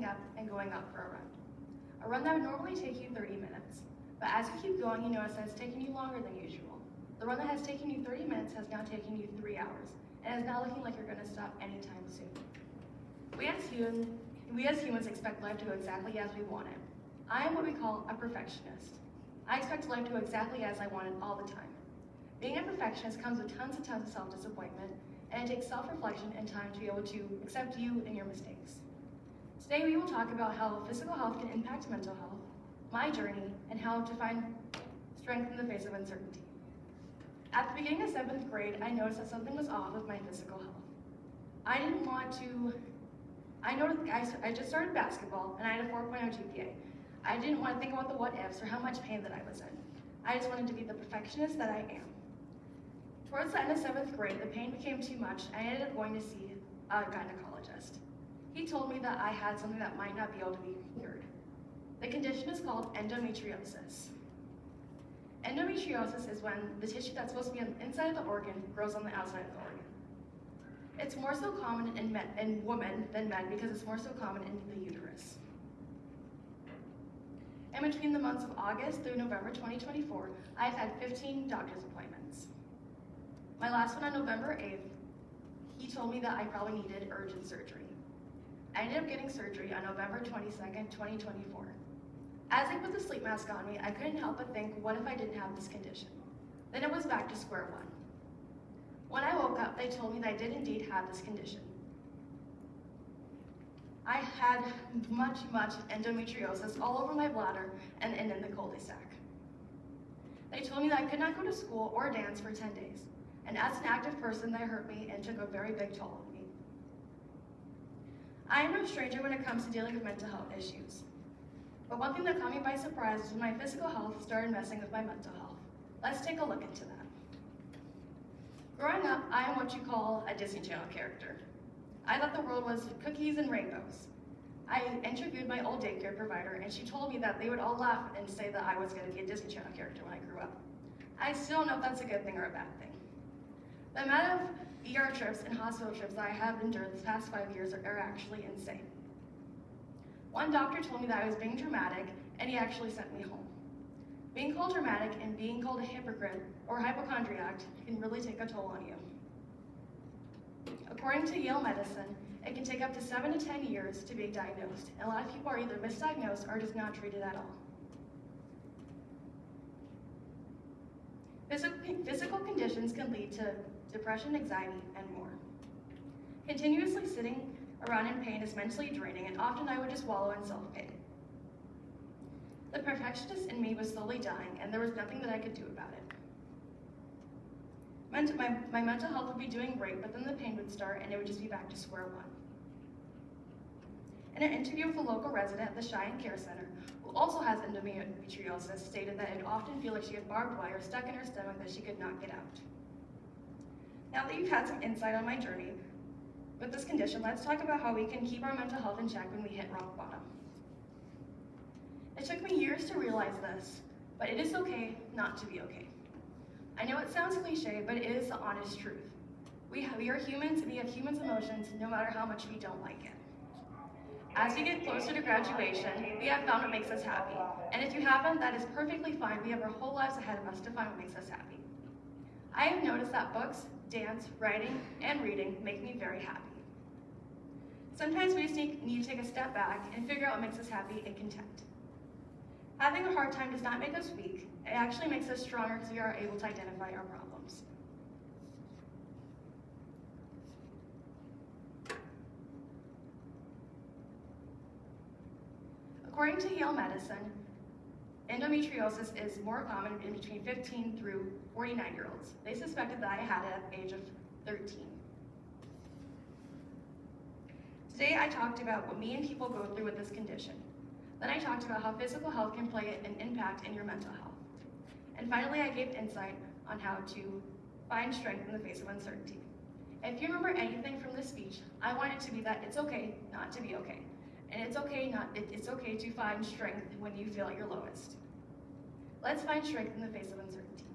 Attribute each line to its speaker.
Speaker 1: waking up and going out for a run. A run that would normally take you 30 minutes. But as you keep going, you notice that it's taking you longer than usual. The run that has taken you 30 minutes has now taken you 3 hours, and is now looking like you're going to stop anytime soon. We as humans expect life to go exactly as we want it. I am what we call a perfectionist. I expect life to go exactly as I want it all the time. Being a perfectionist comes with tons and tons of self-disappointment, and it takes self-reflection and time to be able to accept you and your mistakes. Today we will talk about how physical health can impact mental health, my journey, and how to find strength in the face of uncertainty. At the beginning of 7th grade, I noticed that something was off with my physical health. I just started basketball and I had a 4.0 GPA. I didn't want to think about the what ifs or how much pain that I was in. I just wanted to be the perfectionist that I am. Towards the end of 7th grade, the pain became too much. I ended up going to see a gynecologist. He told me that I had something that might not be able to be cured. The condition is called endometriosis. Endometriosis is when the tissue that's supposed to be on the inside of the organ grows on the outside of the organ. It's more so common in women than men because it's more so common in the uterus. And between the months of August through November 2024, I've had 15 doctor's appointments. My last one on November 8th, he told me that I probably needed urgent surgery. I ended up getting surgery on November 22nd, 2024. As I put the sleep mask on me, I couldn't help but think, what if I didn't have this condition? Then it was back to square one. When I woke up, they told me that I did indeed have this condition. I had much endometriosis all over my bladder and in the cul-de-sac. They told me that I could not go to school or dance for 10 days. And as an active person, that hurt me and took a very big toll on me. I am no stranger when it comes to dealing with mental health issues. But one thing that caught me by surprise was when my physical health started messing with my mental health. Let's take a look into that. Growing up, I am what you call a Disney Channel character. I thought the world was cookies and rainbows. I interviewed my old daycare provider, and she told me that they would all laugh and say that I was going to be a Disney Channel character when I grew up. I still don't know if that's a good thing or a bad thing. The amount of ER trips and hospital trips that I have endured the past 5 years are actually insane. One doctor told me that I was being dramatic, and he actually sent me home. Being called dramatic and being called a hypocrite or hypochondriac can really take a toll on you. According to Yale Medicine, it can take up to 7 to 10 years to be diagnosed, and a lot of people are either misdiagnosed or just not treated at all. Physical conditions can lead to depression, anxiety, and more. Continuously sitting around in pain is mentally draining, and often I would just wallow in self-pity. The perfectionist in me was slowly dying, and there was nothing that I could do about it. My mental health would be doing great, but then the pain would start, and it would just be back to square one. In an interview with a local resident at the Cheyenne Care Center, who also has endometriosis, stated that it would often feel like she had barbed wire stuck in her stomach that she could not get out. Now that you've had some insight on my journey with this condition, let's talk about how we can keep our mental health in check when we hit rock bottom. It took me years to realize this, but it is okay not to be okay. I know it sounds cliche, but it is the honest truth. We are humans, and we have humans' emotions no matter how much we don't like it. As we get closer to graduation, we have found what makes us happy. And if you haven't, that is perfectly fine. We have our whole lives ahead of us to find what makes us happy. I have noticed that books, dance, writing, and reading make me very happy. Sometimes we just need to take a step back and figure out what makes us happy and content. Having a hard time does not make us weak. It actually makes us stronger because we are able to identify our problems. According to Yale Medicine, endometriosis is more common in between 15 through 49-year-olds. They suspected that I had it at the age of 13. Today I talked about what me and people go through with this condition. Then I talked about how physical health can play an impact in your mental health. And finally, I gave insight on how to find strength in the face of uncertainty. If you remember anything from this speech, I want it to be that it's okay not to be okay. And it's okay to find strength when you feel at your lowest. Let's find strength in the face of uncertainty.